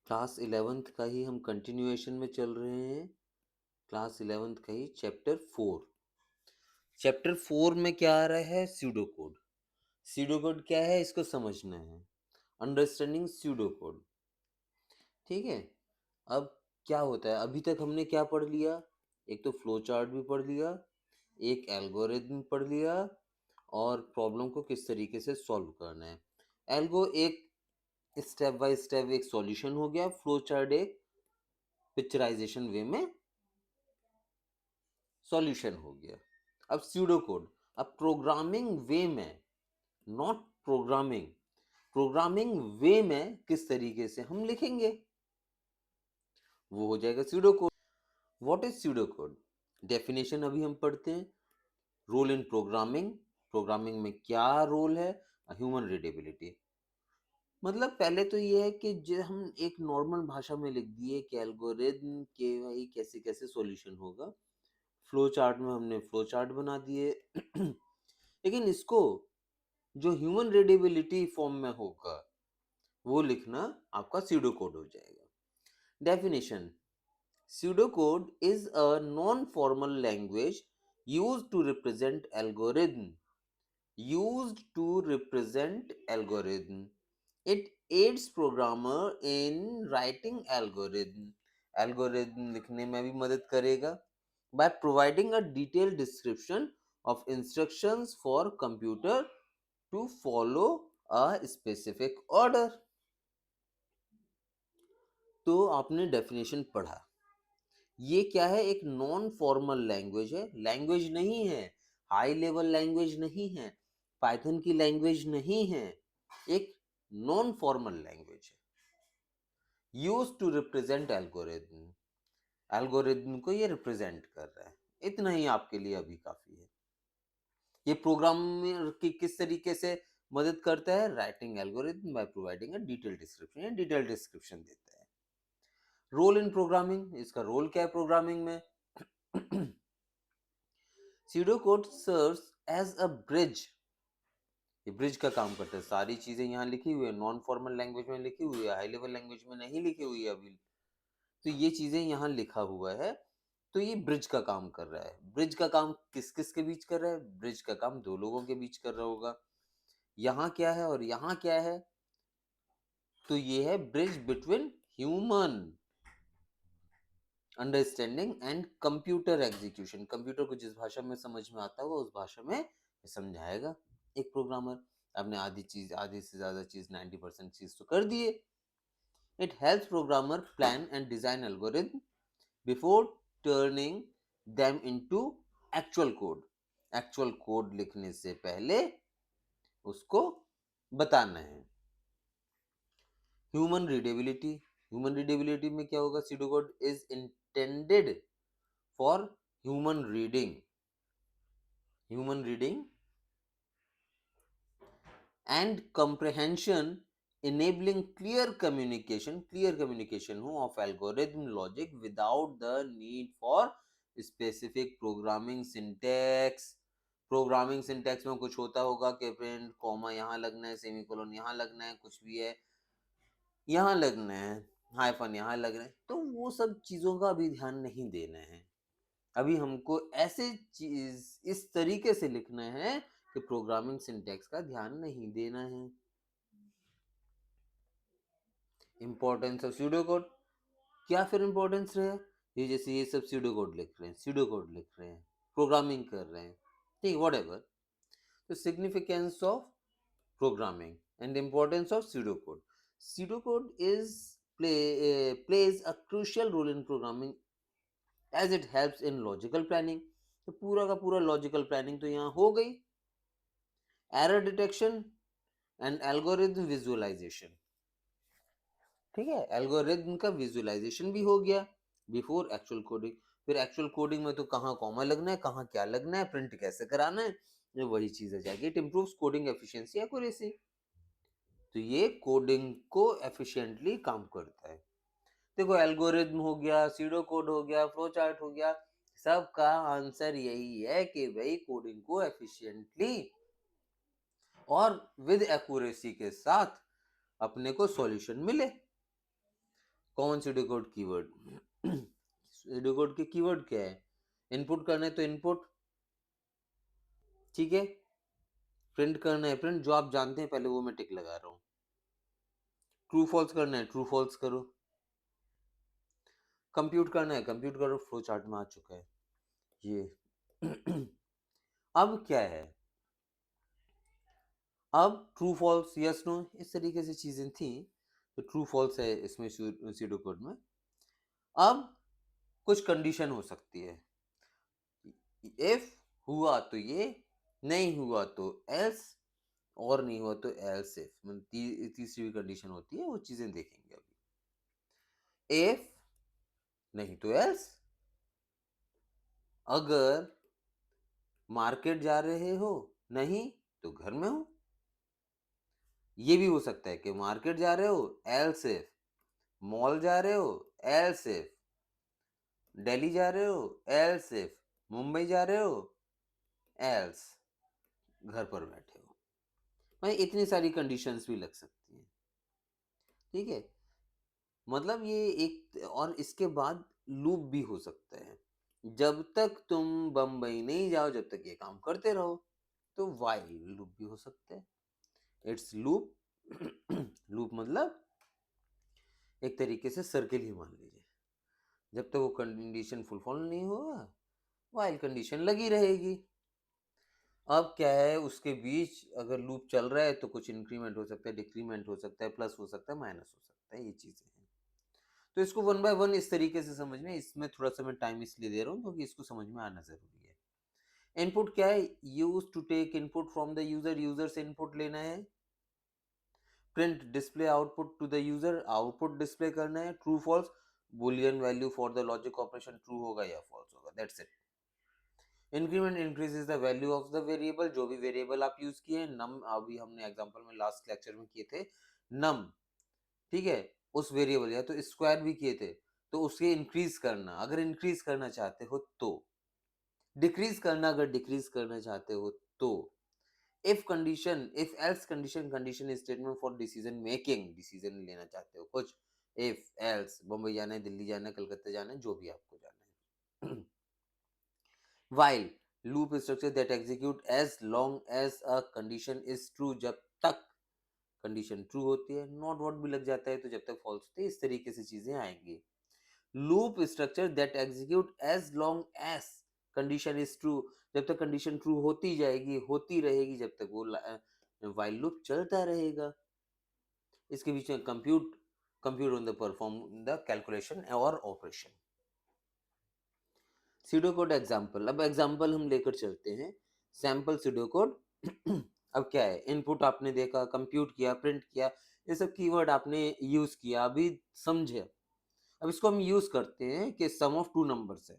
Class 11th का ही हम continuation में चल रहे हैं। क्लास 11th का ही चैप्टर 4। चैप्टर 4 में क्या आ रहा है? Pseudo code. स्यूडो कोड क्या है इसको समझना है। Understanding pseudo code. ठीक है। अब क्या होता है, अभी तक हमने क्या पढ़ लिया? एक तो फ्लो चार्ट भी पढ़ लिया, एक एल्गोरिथम पढ़ लिया, और प्रॉब्लम को किस तरीके से सॉल्व करना है। एल्गो एक स्टेप बाय स्टेप एक सॉल्यूशन हो गया, फ्लो चार्ट एक पिक्चराइजेशन वे में सॉल्यूशन हो गया। अब स्यूडो कोड, अब प्रोग्रामिंग वे में, नॉट प्रोग्रामिंग, प्रोग्रामिंग वे में किस तरीके से हम लिखेंगे वो हो जाएगा pseudo code. What is pseudo code? Definition अभी हम पढ़ते हैं। रोल इन प्रोग्रामिंग, प्रोग्रामिंग में क्या रोल है? Human readability. मतलब पहले तो ये है कि जो हम एक नॉर्मल भाषा में लिख दिए कि एल्गोरिथम के भाई कैसे कैसे सॉल्यूशन होगा। फ्लो चार्ट में हमने फ्लो चार्ट बना दिए लेकिन इसको जो ह्यूमन रीडेबिलिटी फॉर्म में होगा वो लिखना आपका स्यूडो कोड हो जाएगा। Definition: pseudocode is a non-formal language used to represent algorithm. Used to represent algorithm. It aids programmer in writing algorithm. Algorithm लिखने में भी मदद करेगा by providing a detailed description of instructions for computer to follow a specific order. तो आपने definition पढ़ा। ये क्या है? एक नॉन फॉर्मल लैंग्वेज है, लैंग्वेज नहीं है, हाई लेवल लैंग्वेज नहीं है, पाइथन की लैंग्वेज नहीं है, एक नॉन फॉर्मल लैंग्वेज है। Use to represent algorithm, algorithm को ये रिप्रेजेंट कर रहा है। इतना ही आपके लिए अभी काफी है। ये प्रोग्रामर की किस तरीके से मदद करता है? Writing algorithm by providing a detail description, या डिटेल डिस्क्रिप्शन देता है। रोल इन प्रोग्रामिंग, इसका रोल क्या है प्रोग्रामिंग में? Pseudocode serves as a bridge. ये ब्रिज का काम करता है। सारी चीजें यहाँ लिखी हुई है, नॉन फॉर्मल लैंग्वेज में लिखी हुई है, हाई लेवल लैंग्वेज में नहीं लिखी हुई है अभी। तो ये चीजें यहाँ लिखा हुआ है, तो ये ब्रिज का काम कर रहा है। ब्रिज का काम किस किस के बीच कर रहा है? ब्रिज का काम दो लोगों के बीच कर रहा होगा। यहाँ क्या है और यहाँ क्या है? तो ये है bridge between human understanding and computer execution. Computer को जिस भाषा में समझ में आता होगा उस भाषा में समझाएगा एक प्रोग्रामर। आपने आधी से ज्यादा चीज 90% चीज तो कर दिए। It helps programmer plan and design algorithm before turning them into actual code. Actual code लिखने से पहले उसको बताना है। ह्यूमन रीडेबिलिटी, ह्यूमन रीडेबिलिटी में क्या होगा? pseudocode is intended for human reading and comprehension, enabling clear communication of algorithm logic without the need for specific programming syntax। Programming syntax में कुछ होता होगा कि फ्रेंड कॉमा यहाँ लगना है, सेमीकोलन यहाँ लगना है, कुछ भी है यहाँ लगना है, हाइफन यहाँ लग रहा है, तो वो सब चीजों का अभी ध्यान नहीं देना है। अभी हमको ऐसे चीज इस तरीके से लिखना है कि प्रोग्रामिंग सिंटैक्स का ध्यान नहीं देना है। इंपॉर्टेंस ऑफ स्यूडो कोड, क्या फिर इंपॉर्टेंस रहे? ये जैसे ये सब स्यूडो कोड लिख रहे हैं, स्यूडो कोड लिख रहे हैं, प्रोग्रामिंग कर रहे हैं, ठीक, वॉट एवर। तो significance of programming and importance of pseudo code. Pseudo code is plays a crucial role in programming as it helps in logical planning। तो पूरा का पूरा लॉजिकल प्लानिंग तो यहाँ हो गई। Error detection and algorithm visualisation, ठीक है, एल्गोरिथम का विजुअलाइजेशन भी हो गया बिफोर एक्चुअल कोडिंग। फिर एक्चुअल कोडिंग में तो कहाँ कॉमा लगना है, कहाँ क्या लगना है, प्रिंट कैसे कराना है, ये वही चीज आ जाएगी। It improves coding efficiency, accuracy. तो ये कोडिंग को एफिशिएंटली काम करता है। देखो, एल्गोरिथम हो गया, सीडो कोड हो गया, फ्लो चार्ट हो गया, सबका आंसर यही है कि भाई कोडिंग को एफिशिएंटली और विद एक्यूरेसी के साथ अपने को सॉल्यूशन मिले। कॉमन pseudocode कीवर्ड pseudocode के कीवर्ड क्या है? इनपुट करना है तो इनपुट, ठीक है, प्रिंट करना है प्रिंट, जो आप जानते हैं पहले वो मैं टिक लगा रहा हूँ। ट्रू फॉल्स करना है ट्रू फॉल्स करो, कंप्यूट करना है कंप्यूट करो, फ्लो चार्ट में आ चुका है ये। अब क्या है, अब ट्रू फॉल्स यस नो इस तरीके से चीजें थी, तो ट्रू फॉल्स है इसमें pseudo कोड में। अब कुछ कंडीशन हो सकती है, इफ हुआ तो ये, नहीं हुआ तो एल्स, और नहीं हुआ तो एल्स इफ, मतलब तीसरी भी कंडीशन होती है, वो चीजें देखेंगे अभी। इफ नहीं तो एल्स, अगर मार्केट जा रहे हो, नहीं तो घर में हो। ये भी हो सकता है कि मार्केट जा रहे हो एल्स इफ, मॉल जा रहे हो एल्स इफ, दिल्ली जा रहे हो एल्स इफ, मुंबई जा रहे हो एल्स, घर पर बैठे हो। भाई इतनी सारी कंडीशंस भी लग सकती हैं, ठीक है। मतलब ये एक, और इसके बाद लूप भी हो सकता है, जब तक तुम बम्बई नहीं जाओ जब तक ये काम करते रहो, तो वाइल लूप भी हो सकता है। It's loop. लूप मतलब एक तरीके से सर्किल ही मान लीजिए, जब तक वो कंडीशन फुलफिल नहीं होगा वाइल कंडीशन लगी रहेगी। अब क्या है, उसके बीच अगर लूप चल रहा है तो कुछ इंक्रीमेंट हो सकता है, डिक्रीमेंट हो सकता है, प्लस हो सकता है, माइनस हो सकता है, ये चीजें हैं। तो इसको वन बाय वन इस तरीके से समझना, इसमें थोड़ा सा मैं टाइम इसलिए दे रहा हूँ क्योंकि इसको समझ में आना जरूरी है। इनपुट क्या है, use to take input from the user, user से इनपुट लेना है। Print display output to the user, output display करना है। True false, boolean value for the logic operation, true होगा या फॉल्स होगा, that's it. Increment increases the value of the variable, जो भी वेरिएबल आप यूज किए, नम अभी हमने एग्जांपल में लास्ट लेक्चर में किए थे नम, ठीक है, उस वेरिएबल या तो स्क्वायर भी किए थे, तो उसके इंक्रीज करना अगर इंक्रीज करना चाहते हो तो, डिक्रीज करना अगर डिक्रीज करना चाहते हो तो। If condition, if else condition, condition statement for decision making, decision लेना चाहते हो कुछ, इफ एल्स, बम्बई जाना है, दिल्ली जाना है, कलकत्ता जाना है, जो भी आपको जाना है। while loop structure that execute as long as a condition is true, जब तक कंडीशन ट्रू होती है, नॉट वॉट भी लग जाता है तो जब तक फॉल्स होती है, इस तरीके से चीजें आएंगी। Loop structure that execute as long as condition is true, जब तक कंडीशन ट्रू होती जाएगी, होती रहेगी, जब तक वो वाइल लूप चलता रहेगा। इसके बीच में compute, compute on the perform the calculation और ऑपरेशन। सीडो कोड एग्जाम्पल, अब एग्जाम्पल हम लेकर चलते हैं, सैंपल सीडो कोड। अब क्या है, इनपुट आपने देखा, कंप्यूट किया, प्रिंट किया, ये सब कीवर्ड आपने यूज किया, अभी समझे। अब इसको हम यूज करते हैं कि सम ऑफ टू नंबर्स है,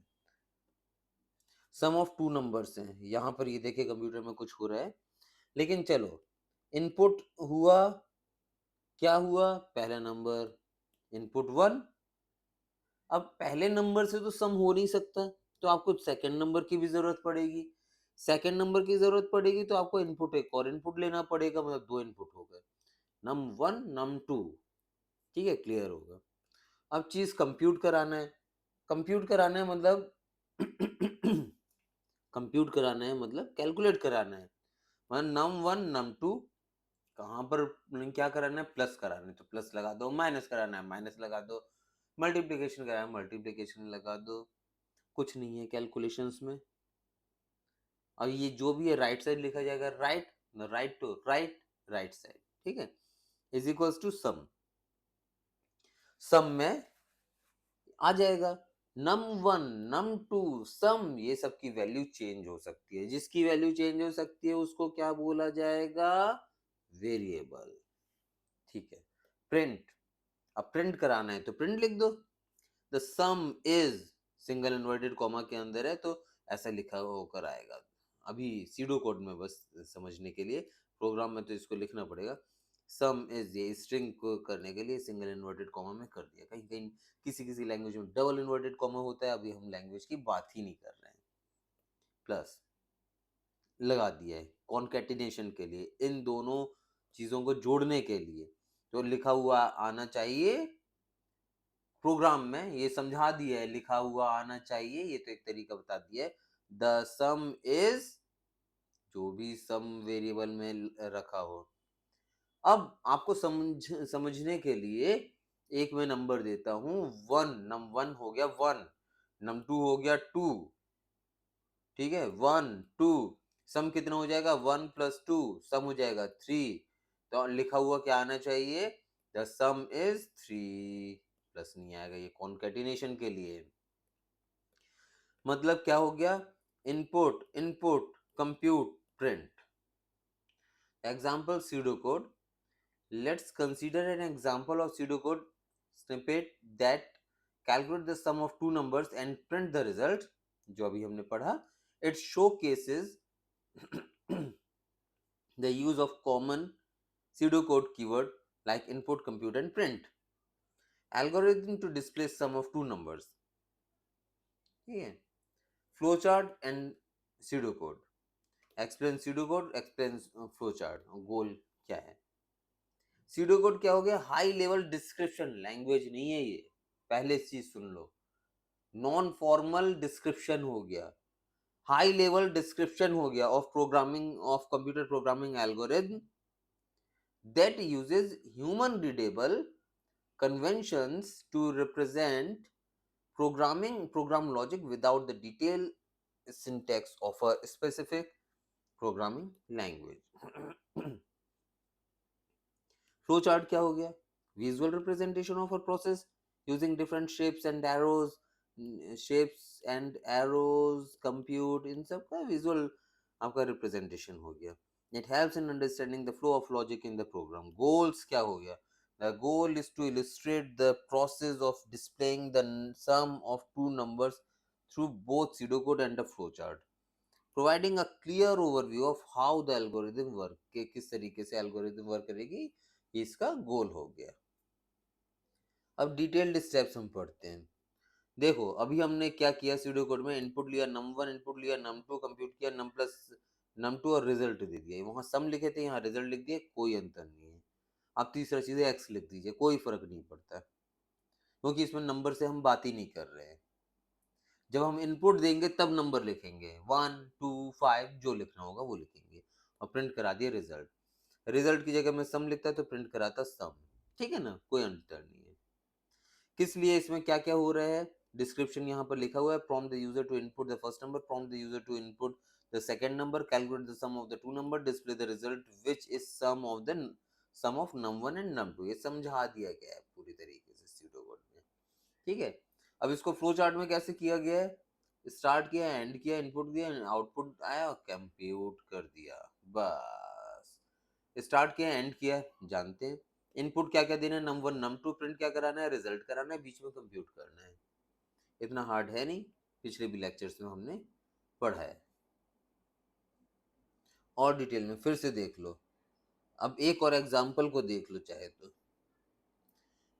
सम ऑफ टू नंबर्स हैं, यहां पर ये देखिए कंप्यूटर में कुछ हो रहा है, लेकिन चलो, इनपुट हुआ, क्या हुआ, पहला नंबर इनपुट वन। अब पहले नंबर से तो सम हो नहीं सकता, तो आपको सेकंड नंबर की भी जरूरत पड़ेगी, सेकंड नंबर की जरूरत पड़ेगी तो आपको इनपुट, एक और इनपुट लेना पड़ेगा, मतलब दो इनपुट हो गए, नम वन नम टू, ठीक है, क्लियर होगा। अब चीज कंप्यूट कराना है, कंप्यूट कराना है मतलब कंप्यूट कराना है मतलब कैलकुलेट कराना है, मतलब नम वन नम टू, कहाँ पर क्या कराना है, प्लस कराना है तो प्लस लगा दो, माइनस कराना है माइनस लगा दो, मल्टीप्लिकेशन कराना है मल्टीप्लिकेशन लगा दो, कुछ नहीं है कैलकुलेशंस में। अब ये जो भी है राइट साइड लिखा जाएगा, right, right to right, right side, ठीक है, is equals to sum, sum में आ जाएगा नम वन नम टू सम, ये सब की वैल्यू चेंज हो सकती है, जिसकी वैल्यू चेंज हो सकती है उसको क्या बोला जाएगा, वेरिएबल, ठीक है। प्रिंट, अब प्रिंट कराना है तो प्रिंट लिख दो, the some is, single inverted comma के अंदर है तो ऐसा लिखा होकर आएगा। अभी सीडो कोड में बस समझने के लिए, प्रोग्राम में तो इसको लिखना पड़ेगा। सम इज, ये स्ट्रिंग को करने के लिए सिंगल इन्वर्टेड कॉमा में कर दिया, कहीं कहीं किसी किसी लैंग्वेज में डबल इन्वर्टेड कॉमा होता है, अभी हम लैंग्वेज की बात ही नहीं कर रहे हैं। प्लस लगा दिया है कॉन्केटिनेशन के लिए, इन दोनों चीजों को जोड़ने के लिए, तो लिखा हुआ आना चाहिए प्रोग्राम में ये समझा दिया है, लिखा हुआ आना चाहिए, ये तो एक तरीका बता दिया है। द सम इज, जो भी सम वेरिएबल में रखा हो। अब आपको समझने के लिए एक मैं नंबर देता हूं, नम वन हो गया 1, नम 2 हो गया 2, ठीक है, 1 2, सम कितना हो जाएगा 1 प्लस 2, सम हो जाएगा 3। तो लिखा हुआ क्या आना चाहिए, द सम इज 3, प्लस नहीं आएगा, ये कॉन्केटिनेशन के लिए। मतलब क्या हो गया, input input compute print. Example pseudocode. Let's consider an example of pseudocode snippet that calculate the sum of two numbers and print the result, जो अभी हमने पढ़ा। It showcases the use of common pseudocode keyword like input, compute and print. Algorithm to display sum of two numbers, ठीक है। Flowchart and pseudocode. Explain pseudocode, explain flowchart. गोल क्या है। pseudocode क्या हो गया, हाई लेवल डिस्क्रिप्शन लैंग्वेज नहीं है ये, पहले चीज सुन लो। नॉन फॉर्मल डिस्क्रिप्शन हो गया, हाई लेवल डिस्क्रिप्शन हो गया of programming, of computer programming algorithm that uses human readable conventions to represent program logic without the detailed syntax of a specific programming language. Flowchart क्या हो गया, visual representation of a process using different shapes and arrows, compute, इन सब का visual आपका representation हो गया। It helps in understanding the flow of logic in the program. Goals क्या हो गया, the goal is to illustrate the process of displaying the sum of two numbers through both pseudocode and a flowchart, providing a clear overview of how the algorithm work, कि किस तरीके से algorithm work करेगी, इसका गोल हो गया। अब detailed steps हम पढ़ते हैं। देखो अभी हमने क्या किया, स्यूडो कोड में इनपुट लिया num1, इनपुट लिया num2, कंप्यूट किया num प्लस num2 और रिजल्ट दे दिया। वहां सम लिखे थे, यहाँ रिजल्ट लिख दिए, कोई अंतर नहीं है। अब तीसरा चीज है एक्स लिख दीजिए, कोई फर्क नहीं पड़ता, क्योंकि इसमें नंबर से हम बात ही नहीं कर रहे हैं। जब हम इनपुट देंगे तब नंबर लिखेंगे, 1 2 5 जो लिखना होगा वो लिखेंगे, और प्रिंट करा दिए रिजल्ट। रिजल्ट की जगह में सम लिखता तो प्रिंट कराता सम, ठीक है ना, कोई अंतर नहीं है। किस लिए इसमें क्या क्या हो रहा है, डिस्क्रिप्शन यहाँ पर लिखा हुआ है, prompt the user to input the first number, prompt the user to input the second number, calculate the sum of the two number, display the result which is sum of num1 and num2। ये समझा दिया गया है पूरी तरीके से pseudocode में, ठीक है। अब इसको फ्लो चार्ट में कैसे किया गया है, स्टार्ट किया, एंड किया, इनपुट दिया, आउटपुट आया, कंप्यूट कर दिया, बस। स्टार्ट किया, एंड किया, जानते हैं। इनपुट क्या क्या देना है, num1 num2, प्रिंट क्या कराना है, रिजल्ट कराना है, बीच में कंप्यूट करना है। इतना हार्ड है नहीं, पिछले भी लेक्चर्स में हमने पढ़ा है। और डिटेल में फिर से देख लो। अब एक और एग्जांपल को देख लो चाहे तो।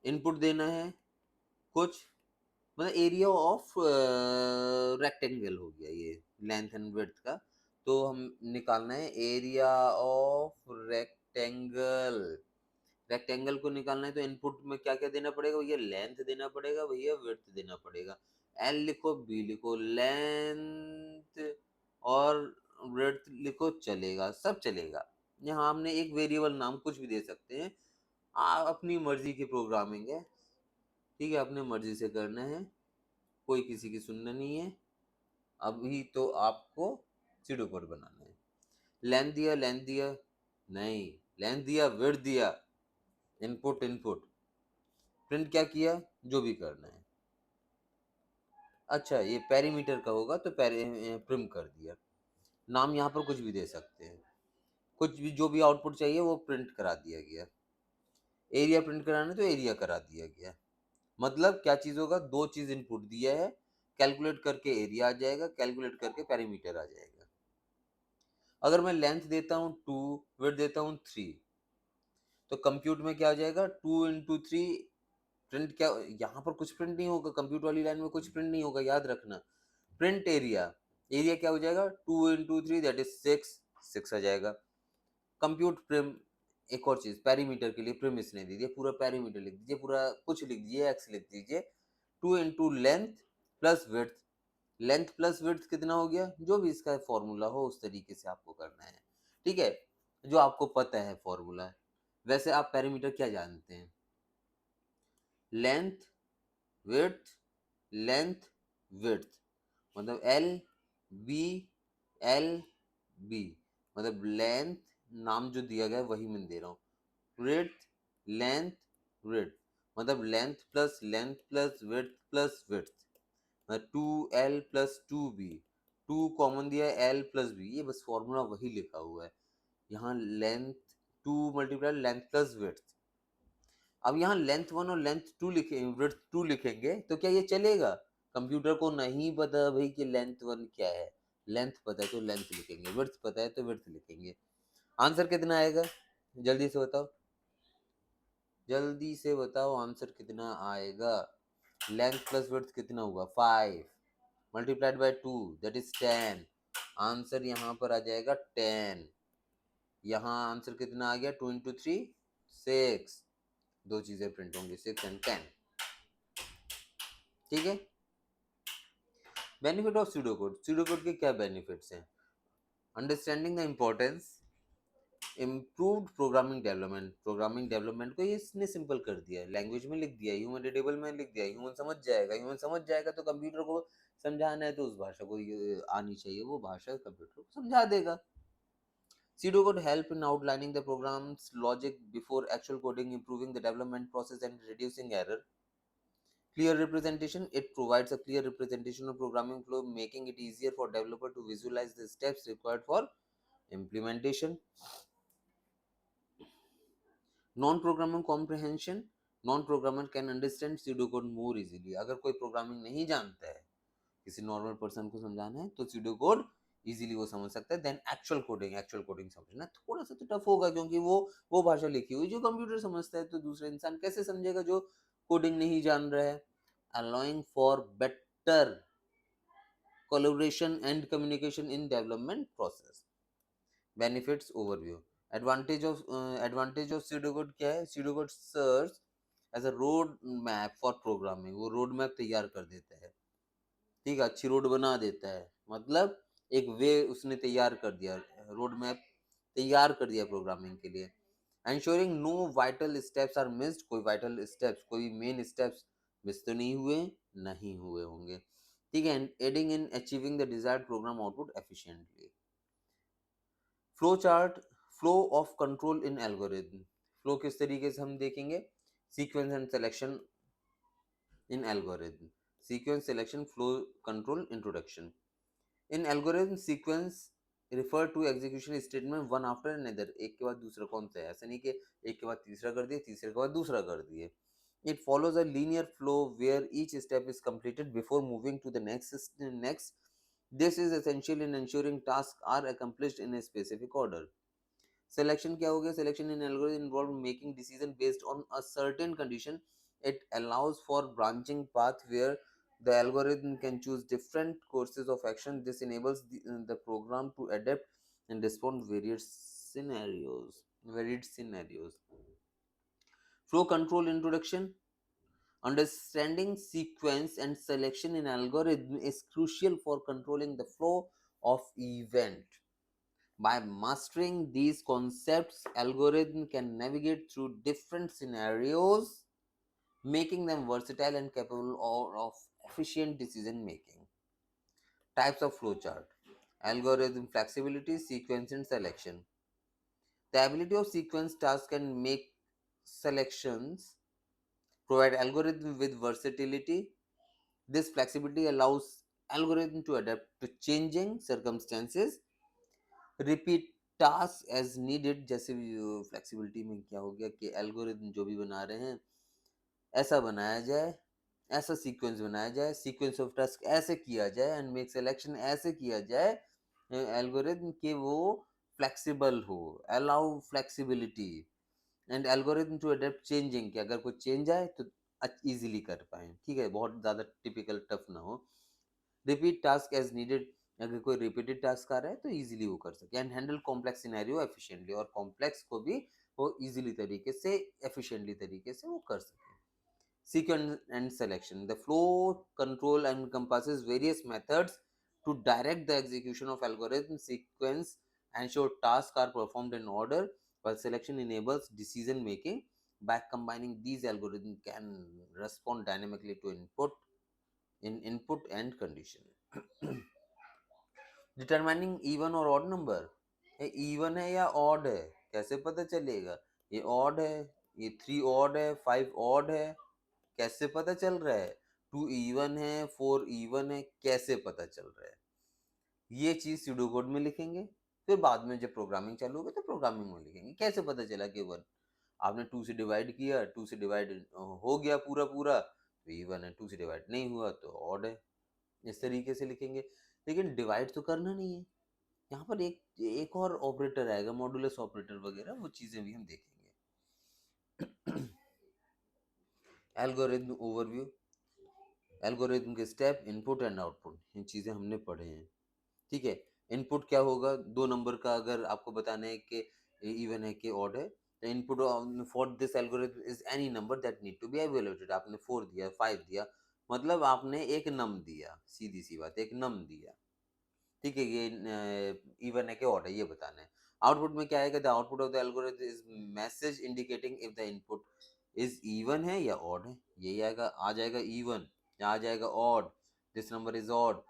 इनपुट देना है कुछ, मतलब एरिया ऑफ रेक्टेंगल हो गया ये, लेंथ एंड विड्थ का, तो हम निकालना है एरिया ऑफ रेक्टेंगल। रेक्टेंगल को निकालना है तो इनपुट में क्या क्या देना पड़ेगा भैया, लेंथ देना पड़ेगा भैया, विड्थ देना पड़ेगा। एल लिखो, बी लिखो, लेंथ और विड्थ लिखो, चलेगा, सब चलेगा। यहाँ हमने एक वेरिएबल नाम कुछ भी दे सकते हैं, अपनी मर्जी की प्रोग्रामिंग है, ठीक है, अपने मर्जी से करना है, कोई किसी की सुनना नहीं है। अभी तो आपको सीडो कोड बनाना है। लेंथ दिया नहीं, लेंथ दिया, विड्थ दिया, इनपुट इनपुट, प्रिंट क्या किया, जो भी करना है। अच्छा ये पेरीमीटर का होगा तो प्रिम कर दिया। नाम यहाँ पर कुछ भी दे सकते हैं, कुछ भी, जो भी आउटपुट चाहिए वो प्रिंट करा दिया गया। एरिया प्रिंट कराना है तो एरिया करा दिया गया। मतलब क्या चीज होगा, दो चीज इनपुट दिया है, कैलकुलेट करके एरिया आ जाएगा, कैलकुलेट करके पेरीमीटर आ जाएगा। अगर मैं लेंथ देता हूँ 2, विड्थ देता हूँ 3, तो कंप्यूट में क्या आ जाएगा, 2 इंटू 3, प्रिंट क्या, यहाँ पर कुछ प्रिंट नहीं होगा, कंप्यूट वाली लाइन में कुछ प्रिंट नहीं होगा, याद रखना। प्रिंट एरिया, एरिया क्या हो जाएगा, 2 इंटू 3 दैट इज 6, 6 आ जाएगा। कंप्यूट प्रिम, एक और चीज, पेरीमीटर के लिए प्रीमिस नहीं दीजिए, पूरा पेरीमीटर लिख दीजिए, पूरा कुछ लिख दीजिए, एक्स लिख दीजिए। 2 into length plus width, length plus width कितना हो गया, जो भी इसका फॉर्मूला हो उस तरीके से आपको करना है, ठीक है, जो आपको पता है फॉर्मूला। वैसे आप पेरीमीटर क्या जानते हैं, लेंथ विड्थ, लेंथ विड्थ, मतलब एल बी, एल बी, मतलब लेंथ नाम जो दिया गया है वही मैं दे रहा हूँ, विड्थ लेंथ विड्थ, मतलब length plus width plus width, मतलब 2l प्लस 2b, 2 कॉमन दिया है, l प्लस b, ये बस फॉर्मूला वही लिखा हुआ है यहाँ, length 2 multiply length plus width. अब यहाँ लेंथ 1 और लेंथ 2 लिखेंगे, विड्थ 2 लिखेंगे तो क्या ये चलेगा, कंप्यूटर को नहीं पता भाई कि लेंथ 1 क्या है, लेंथ पता है तो लेंथ लिखेंगे, विड्थ पता है तो विड्थ लिखेंगे। आंसर कितना आएगा, जल्दी से बताओ, जल्दी से बताओ आंसर कितना आएगा, लेंथ प्लस विड्थ कितना हुआ, 5 multiplied by 2 that is 10, answer यहाँ पर आ जाएगा 10। यहाँ आंसर कितना आ गया, 2 इंटू 3 6, दो चीजें प्रिंट होंगी, 6 एंड 10, ठीक है। बेनिफिट ऑफ स्यूडोकोड, स्यूडोकोड के क्या बेनिफिट्स हैं, understanding the importance, improved programming development को ये इसने सिंपल कर दिया है, लैंग्वेज में लिख दिया, ह्यूमन रीडेबल में लिख दिया, ह्यूमन समझ जाएगा तो कंप्यूटर को समझाना है तो उस भाषा को ये आनी चाहिए, वो भाषा कंप्यूटर को समझा देगा। Pseudocode help in outlining the program's logic before actual coding, improving the development process and reducing error. Clear representation, it provides a clear representation of programming flow, making it easier for developer to visualize the steps required for implementation. Non-programmer comprehension, non-programmer can understand pseudocode more easily. अगर कोई programming नहीं जानता है, किसी normal person को समझाना है तो pseudocode इजीली वो समझ सकता है, देन एक्चुअल कोडिंग समझना थोड़ा सा तो टफ होगा, क्योंकि वो भाषा लिखी हुई जो कंप्यूटर समझता है, तो दूसरा इंसान कैसे समझेगा जो कोडिंग नहीं जान रहा है। Allowing for better collaboration and communication in development process. Benefits overview, advantage of pseudocode क्या है, pseudocode serves as a road map for programming, वो रोड मैप तैयार कर देता है, ठीक है, अच्छी रोड बना देता है, मतलब एक वे उसने तैयार कर दिया, रोड मैप तैयार कर दिया प्रोग्रामिंग के लिए। Ensuring no vital steps are missed, कोई वाइटल स्टेप्स, कोई मेन स्टेप्स मिस तो नहीं हुए, नहीं हुए होंगे, ठीक है। Aiding in achieving the desired program output efficiently. Flow chart, flow of control in algorithm, flow किस तरीके से हम देखेंगे, sequence and selection in algorithm, sequence selection flow control introduction. In algorithm sequence refer to execution statement one after another, एक के बाद दूसरा कौन सा है, ऐसा नहीं कि एक के बाद तीसरा कर दिए, तीसरे के बाद दूसरा कर दिए। It follows a linear flow where each step is completed before moving to the next. This is essential in ensuring tasks are accomplished in a specific order. Selection क्या हो गया, selection in algorithm involve making decision based on a certain condition. It allows for branching path where the algorithm can choose different courses of action. This enables the program to adapt and respond varied scenarios. Flow control introduction. Understanding sequence and selection in algorithm is crucial for controlling the flow of event. By mastering these concepts, algorithm can navigate through different scenarios, making them versatile and capable of efficient decision making. Types of flowchart: algorithm flexibility, sequence, and selection. The ability of sequence tasks can make selections, provide algorithm with versatility. This flexibility allows algorithm to adapt to changing circumstances, repeat task as needed, जैसे flexibility में क्या हो गया कि algorithm जो भी बना रहे हैं ऐसा बनाया जाए, ऐसा सीक्वेंस बनाया जाए, सीक्वेंस ऑफ टास्क ऐसे किया जाए एंड मेक सिलेक्शन ऐसे किया जाए, एल्गोरिथम के वो फ्लेक्सिबल हो, allow flexibility and algorithm to adapt changing, कि अगर कोई चेंज आए तो इजीली कर पाए, ठीक है, बहुत ज़्यादा टिपिकल टफ ना हो। रिपीट टास्क एज नीडेड, अगर कोई रिपीटेड टास्क आ रहा है तो इजीली वो कर सके, and handle complex scenario efficiently, और कॉम्प्लेक्स को भी वो इजीली तरीके से, एफिशिएंटली तरीके से वो कर सके। Sequence and selection. The flow control encompasses various methods to direct the execution of algorithm sequence, ensure tasks are performed in order, while selection enables decision making. By combining these algorithms can respond dynamically to input and condition. Determining even or odd number. ये even है या odd है, कैसे पता चलेगा? ये odd है, ये 3 odd है, 5 odd है, कैसे पता चल रहा है? 2 इवन है, 4 इवन है, कैसे पता चल रहा है? ये चीज स्यूडो कोड में लिखेंगे, फिर बाद में जब प्रोग्रामिंग चालू होगा तो प्रोग्रामिंग में लिखेंगे। कैसे पता चला कि 1? आपने 2 से डिवाइड किया, 2 से डिवाइड हो गया पूरा पूरा तो इवन है, 2 से डिवाइड नहीं हुआ तो ऑड है। इस तरीके से लिखेंगे। लेकिन डिवाइड तो करना नहीं है। यहाँ पर एक और ऑपरेटर आएगा, मॉडुलस ऑपरेटर वगैरह, वो चीजें भी हम देखेंगे। Algorithm overview. एल्गोरिथम के स्टेप, इनपुट एंड आउटपुट, ये चीजें हमने पढ़े हैं। ठीक है। इनपुट क्या होगा? 2 नंबर का अगर आपको बताना है कि इवन है कि ऑड है, तो input for this algorithm is any number that need to be evaluated. आपने 4 दिया, 5 दिया, मतलब आपने एक नम दिया, सीधी सी बात, एक नम दिया। ठीक है, ये इवन है कि ऑड है ये बताना है। आउटपुट में क्या आएगा? The output of the algorithm is message indicating if the input is even है या ऑड है। यही आएगा, आ जाएगा इवन, आ जाएगा odd, this number is odd,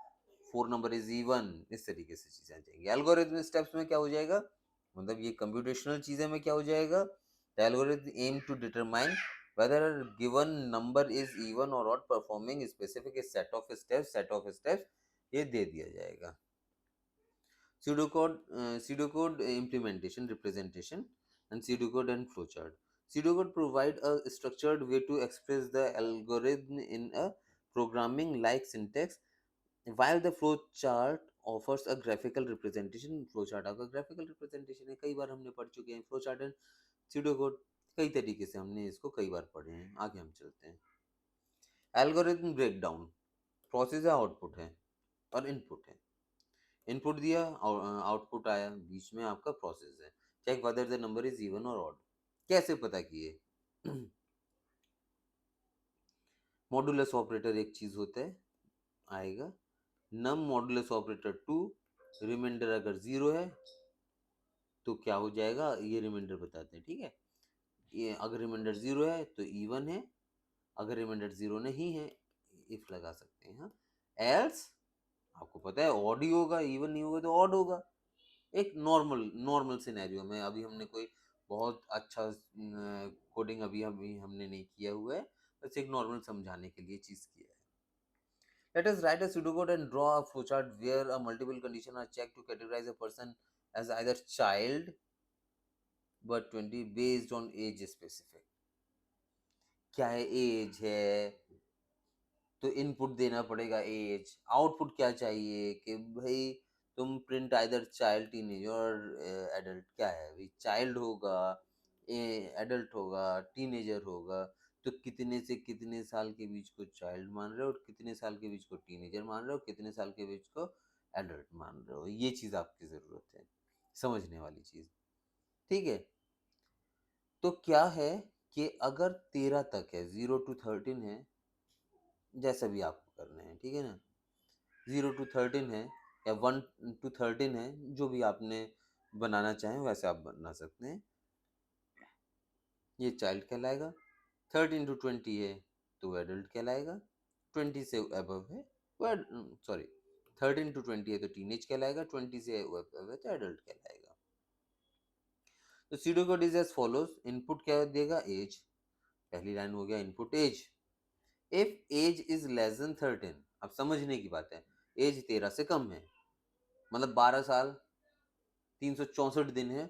4 number is even, इस तरीके से चीजें आ जाएंगी। एल्गोरिथम स्टेप्स में क्या हो जाएगा, मतलब ये कंप्यूटेशनल चीजें में क्या हो जाएगा? The algorithm aim to determine whether a given number is even or odd, performing specific set of steps ये दे दिया जाएगा। Pseudocode implementation, representation, and pseudocode and flowchart. Pseudocode provide a structured way to express the algorithm in a programming-like syntax, while the flowchart offers a graphical representation. Flowchart आपका graphical representation है, कई बार हमने पढ़ चुके हैं। Flowchart and pseudocode कई तरीके से हमने इसको कई बार पढ़े हैं। आगे हम चलते हैं। Algorithm breakdown, प्रोसेस है, आउटपुट है और इनपुट है। इनपुट दिया, आउटपुट आया, बीच में आपका प्रोसेस है। Check whether the number is even और ऑड, कैसे पता किए? मॉडुलस ऑपरेटर एक चीज होता है, आएगा नम मॉडुलस ऑपरेटर 2, रिमाइंडर अगर 0 है तो क्या हो जाएगा, ये रिमाइंडर बताते हैं। ठीक है, ये अगर रिमाइंडर 0 है तो इवन है, अगर रिमाइंडर 0 नहीं है इफ लगा सकते हैं। एल्स आपको पता है ऑड ही होगा, इवन नहीं होगा तो ऑड होगा। एक नॉर्मल सिनेरियो में, अभी हमने कोई बहुत अच्छा कोडिंग अभी हमने नहीं किया हुआ है, बस एक नॉर्मल समझाने के लिए चीज किया है। Let us write a pseudocode and draw a flowchart where a multiple condition are checked to categorize a person as either child but 20 based on age specific। क्या है? एज है तो इनपुट देना पड़ेगा एज। आउटपुट क्या चाहिए कि भाई तुम प्रिंट आइदर चाइल्ड, टीनेजर और एडल्ट। क्या है भाई? चाइल्ड होगा, एडल्ट होगा, टीनेजर होगा, तो कितने से कितने साल के बीच को चाइल्ड मान रहे हो और कितने साल के बीच को टीनेजर मान रहे हो, कितने साल के बीच को एडल्ट मान रहे हो। ये चीज आपकी जरूरत है, समझने वाली चीज। ठीक है, तो क्या है कि अगर 13 तक है, 0 to 13 है, जैसा भी आपको करना है, ठीक है ना, 0 to 13 है या 1 to 13 है, जो भी आपने बनाना चाहें वैसे आप बना सकते हैं। ये चाइल्ड कहलाएगा। 13 to 20 है तो एडल्ट कहलाएगा। 20 से अबव है वो सॉरी 13 to 20 है तो टीनेज कहलाएगा। 20 से अबव है तो एडल्ट कहलाएगा। तो pseudocode is as follows. Input क्या देगा? एज। पहली लाइन हो गया input age. If age is less than 13, अब समझने की बात है, एज 13 से कम है, मतलब 12 साल 364 दिन है,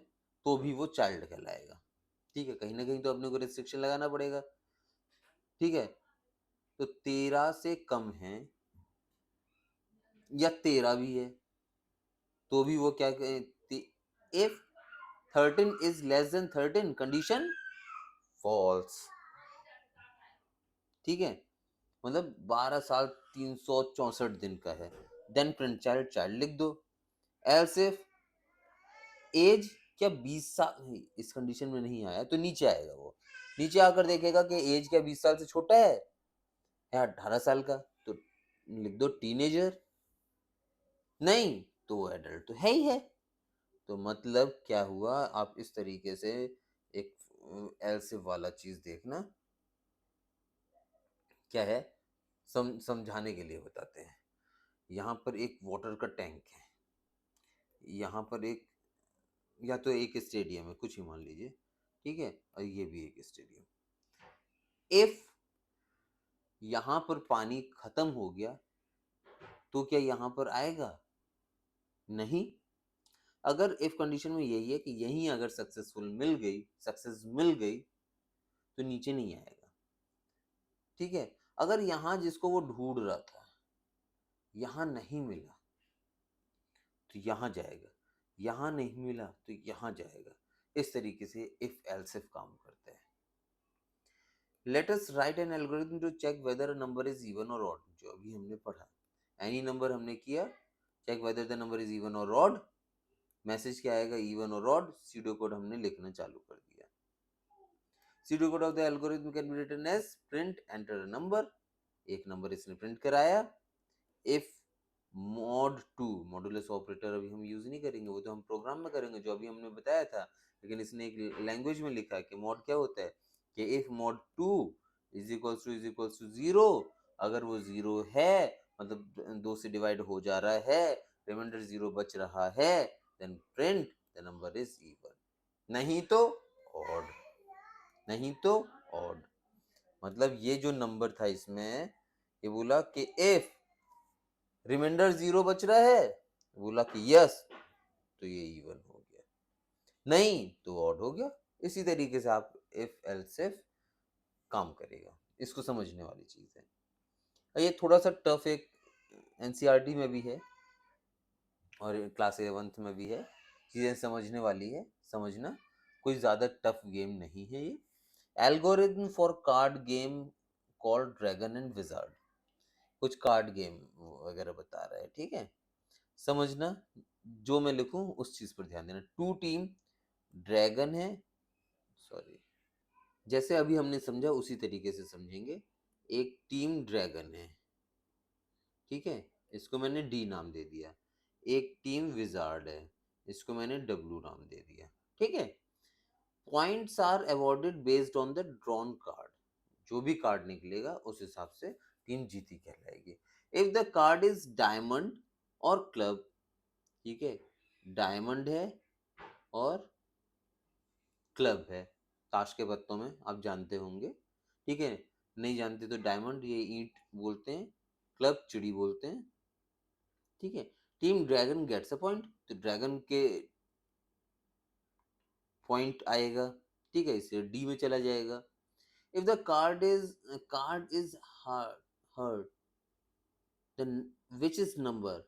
तो भी वो चाइल्ड कहलाएगा। ठीक है, कहीं ना कहीं तो अपने को रिस्ट्रिक्शन लगाना पड़ेगा। ठीक है, तो 13 से कम है या 13 भी है तो भी वो क्या if 13 is less than 13, condition false. ठीक है, मतलब 12 साल 364 दिन का है, देन प्रिंट चाइल्ड, चाइल्ड लिख दो। एल्स इफ एज क्या 20 साल इस कंडीशन में नहीं आया तो नीचे आएगा, वो नीचे आकर देखेगा कि एज क्या 20 साल से छोटा है 18 साल का, तो लिख दो टीनेजर, नहीं तो वो एडल्ट तो है ही है। तो मतलब क्या हुआ, आप इस तरीके से एक एल्सिफ वाला चीज देखना क्या है, समझाने के लिए बताते हैं। यहाँ पर एक वाटर का टैंक है, यहाँ पर एक, या तो एक स्टेडियम है, कुछ ही मान लीजिए, ठीक है, और ये भी एक स्टेडियम। इफ यहाँ पर पानी खत्म हो गया तो क्या यहाँ पर आएगा? नहीं। अगर इफ कंडीशन में यही है कि यहीं अगर सक्सेस मिल गई तो नीचे नहीं आएगा, ठीक है। अगर यहाँ जिसको वो ढूंढ रहा था यहाँ नहीं मिला तो यहाँ जाएगा, यहाँ नहीं मिला तो यहाँ जाएगा। इस तरीके से इफ एल्सिफ काम करता है। Let us write an algorithm to check whether a number is even और ऑड, जो अभी हमने पढ़ा। एनी नंबर हमने किया, check whether the number is even और ऑड, मैसेज क्या आएगा, इवन और ऑड, सीडो कोड हमने लिखना चालू कर दिया। Pseudocode of the algorithm can be written as print enter a number, एक नंबर इसने प्रिंट कराया। If mod two, modulus operator अभी हम यूज नहीं करेंगे, वो तो हम प्रोग्राम में करेंगे जो अभी हमने बताया था, लेकिन इसने एक लैंग्वेज में लिखा है कि मॉड क्या होता है, कि if mod two is equals to zero, अगर वो जीरो है मतलब दो से डिवाइड हो जा रहा है, रिमाइंडर जीरो बच रहा है, then print the number is even, नहीं तो ऑड, नहीं तो ऑड। मतलब ये जो नंबर था इसमें, ये बोला कि इफ रिमाइंडर जीरो बच रहा है, बोला कि यस, तो ये इवन हो गया, नहीं तो ऑड हो गया। इसी तरीके से आप इफ एल्सिफ काम करेगा, इसको समझने वाली चीज है। और ये थोड़ा सा टफ एक एनसीईआरटी में भी है और क्लास 11th में भी है, चीजें समझने वाली है, समझना, कोई ज्यादा टफ गेम नहीं है ये। Algorithm for card game called dragon and wizard, कुछ कार्ड गेम वगैरह बता रहा है, ठीक है। समझना, जो मैं लिखूं उस चीज पर ध्यान देना। टू टीम ड्रैगन है, सॉरी, जैसे अभी हमने समझा उसी तरीके से समझेंगे। एक टीम ड्रैगन है, ठीक है, इसको मैंने डी नाम दे दिया। एक टीम विजार्ड है, इसको मैंने डब्ल्यू नाम दे दिया, ठीक है। Points are awarded based on the drawn card, जो भी कार्ड निकलेगा उस हिसाब से टीम जीती कहलाएगी। If the card is diamond और क्लब, ठीक है, डायमंड है और क्लब है, ताश के पत्तों में आप जानते होंगे, ठीक है, नहीं जानते तो डायमंड ये ईंट बोलते हैं, क्लब चिड़ी बोलते हैं, ठीक है। Team dragon gets a point, तो ड्रैगन के पॉइंट आएगा, ठीक है, इसे डी में चला जाएगा। If the card is heart then which is number,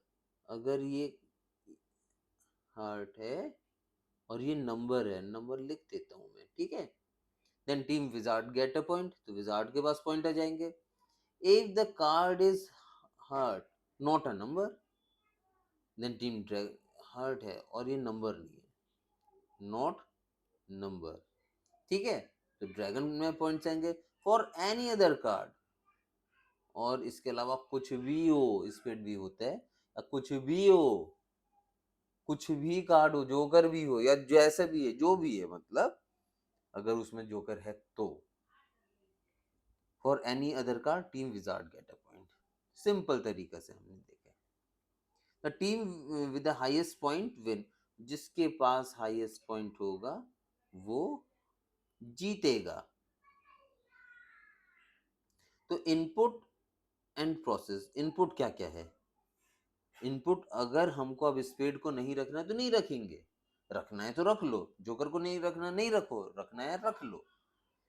अगर ये हार्ट है और ये नंबर है, नंबर लिख देता हूं मैं, ठीक है, then team wizard get a point, तो विजार्ड के पास पॉइंट आ जाएंगे। If the card is heart not a number, then team heart है और ये नंबर नहीं है, नॉट नंबर, ठीक है, तो ड्रैगन में पॉइंट्स आएंगे। फॉर एनी अदर कार्ड, और इसके अलावा कुछ भी हो, स्पीड भी होता है, या कुछ भी हो, कुछ भी कार्ड हो, जोकर भी हो या जैसे भी है, जो भी है, मतलब अगर उसमें जोकर है तो, for any other card team wizard get a point. Simple तरीका से हमने देखा। The team with the highest point win, जिसके पास हाईएस्ट पॉइंट होगा वो जीतेगा। तो इनपुट एंड प्रोसेस, इनपुट क्या क्या है, इनपुट अगर हमको अब स्पीड को नहीं रखना है तो नहीं रखेंगे, रखना है तो रख लो, जोकर को नहीं रखना नहीं रखो, रखना है रख लो,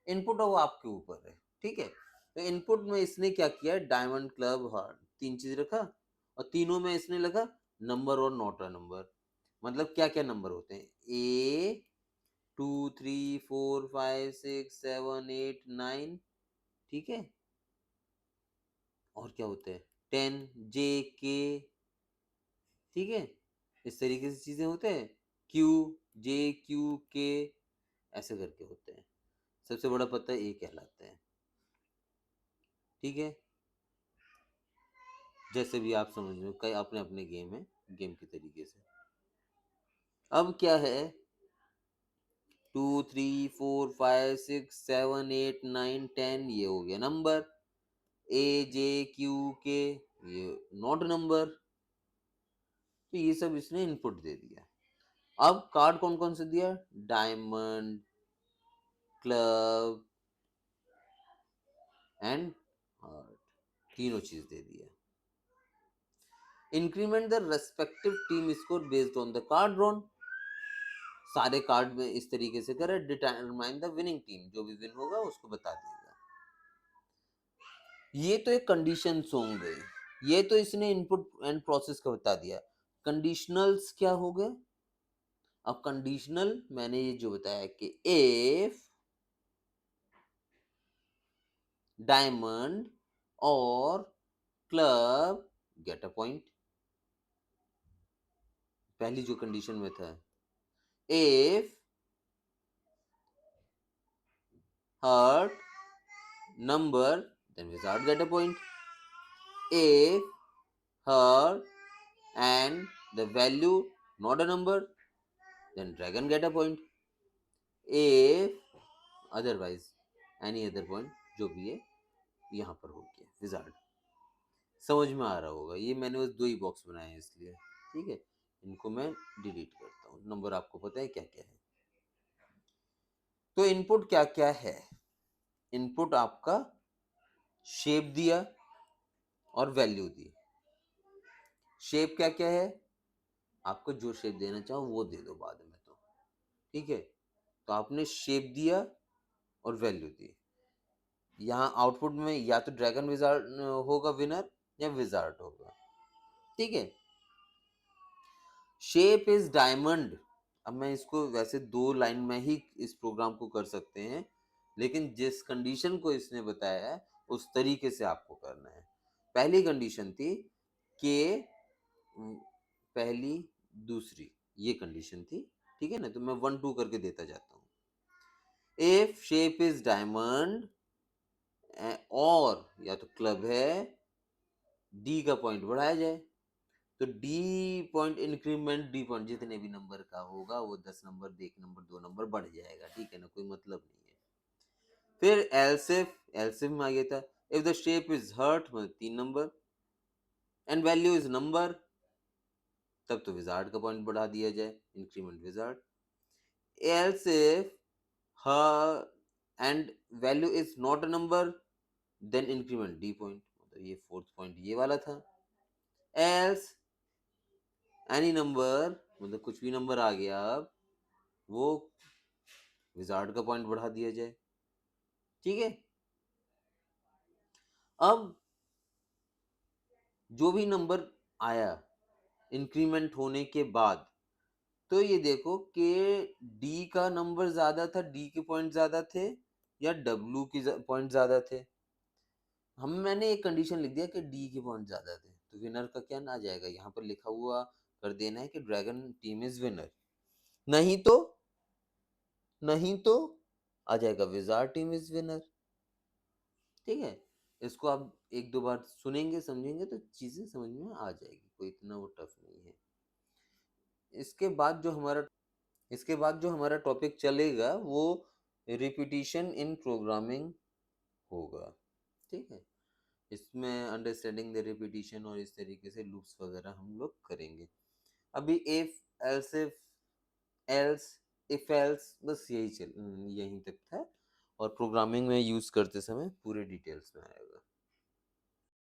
इनपुट वो आपके ऊपर है, ठीक है। तो इनपुट में इसने क्या किया, डायमंड क्लब हार्ट तीन चीज रखा, और तीनों में इसने लगा नंबर और नॉट अ नंबर। मतलब क्या क्या नंबर होते हैं, ए 2 3 4 5 6 7 8 9, ठीक है, और क्या होते हैं 10 जे के, ठीक है, इस तरीके से चीजें होते हैं, क्यू जे क्यू के ऐसे करके होते हैं। सबसे बड़ा पत्ता ए कहलाता है। ठीक है, जैसे भी आप समझ लो, कई अपने अपने गेम है, गेम के तरीके से। अब क्या है, 2 3 4 5 6 7 8 9 10, ये हो गया नंबर। ए जे क्यू के, ये नॉट नंबर। तो ये सब इसने इनपुट दे दिया। अब कार्ड कौन कौन से दिया, डायमंड, क्लब एंड हार्ट, तीनों चीज दे दिया। Increment the respective team score based on the card drawn, सारे कार्ड में इस तरीके से करे। डिटरमाइन द विनिंग टीम, जो भी विन होगा उसको बता देगा। ये तो एक कंडीशन सॉन्ग गई, ये तो इसने इनपुट एंड प्रोसेस का बता दिया। कंडीशनल्स क्या हो गए, अब कंडीशनल मैंने ये जो बताया कि इफ डायमंड और क्लब गेट अ पॉइंट, पहली जो कंडीशन में था, if heart number, then wizard get a point. If her and the value not a number, then dragon get a point. If otherwise any other point, जो भी है यहाँ पर हो गया wizard। समझ में आ रहा होगा, ये मैंने बस 2 ही बॉक्स बनाए हैं इसलिए। ठीक है, इनको मैं डिलीट करता हूँ। नंबर आपको पता है क्या क्या है। तो इनपुट क्या क्या है, इनपुट आपका शेप दिया और वैल्यू दी। शेप क्या क्या है, आपको जो शेप देना चाहो वो दे दो बाद में, तो ठीक है। तो आपने शेप दिया और वैल्यू दी। यहाँ आउटपुट में या तो ड्रैगन विजार्ड होगा विनर, या विजार्ड होगा। ठीक है, शेप इज डायमंड। अब मैं इसको वैसे 2 लाइन में ही इस प्रोग्राम को कर सकते हैं, लेकिन जिस कंडीशन को इसने बताया है उस तरीके से आपको करना है। पहली कंडीशन थी कि पहली दूसरी, ये कंडीशन थी। ठीक है ना, तो मैं 1 2 करके देता जाता हूँ। इफ शेप इज डायमंड और या तो क्लब है, डी का पॉइंट बढ़ाया जाए। तो D point increment, D point जितने भी नंबर का होगा वो 10 नंबर, 1 नंबर, 2 नंबर बढ़ जाएगा। ठीक है ना, कोई मतलब नहीं है। फिर एल्सिफ, एल्सिफ में आ गया था, if the shape is heart, मतलब 3 number, and value is number, तब तो विजार्ड का पॉइंट बढ़ा दिया जाए, increment wizard. Else if her and value is not a number, then increment d point, मतलब ये 4th पॉइंट ये वाला था। else any number, मतलब कुछ भी नंबर आ गया, अब वो विजार्ड का पॉइंट बढ़ा दिया जाए। ठीक है, अब जो भी नंबर आया इंक्रीमेंट होने के बाद, तो ये देखो कि डी का नंबर ज्यादा था, डी के पॉइंट ज्यादा थे, या डब्ल्यू के पॉइंट ज्यादा थे। हम मैंने एक कंडीशन लिख दिया कि डी के पॉइंट ज्यादा थे, तो विनर का क्या ना आ जाएगा, यहाँ पर लिखा हुआ कर देना है कि ड्रैगन टीम इज विनर। नहीं तो नहीं तो आ जाएगा विजार्ड टीम इज विनर। ठीक है, इसको आप 1 2 बार सुनेंगे समझेंगे तो चीजें समझ में आ जाएगी, कोई इतना वो टफ नहीं है। इसके बाद जो हमारा इसके बाद जो हमारा टॉपिक चलेगा वो रिपीटिशन इन प्रोग्रामिंग होगा। ठीक है, इसमें अंडरस्टैंडिंग द रिपीटिशन और इस तरीके से लूप्स वगैरह हम लोग करेंगे। अभी इफ एल्स इफ एल्स बस यही तक था, और प्रोग्रामिंग में यूज करते समय पूरे डिटेल्स में आएगा।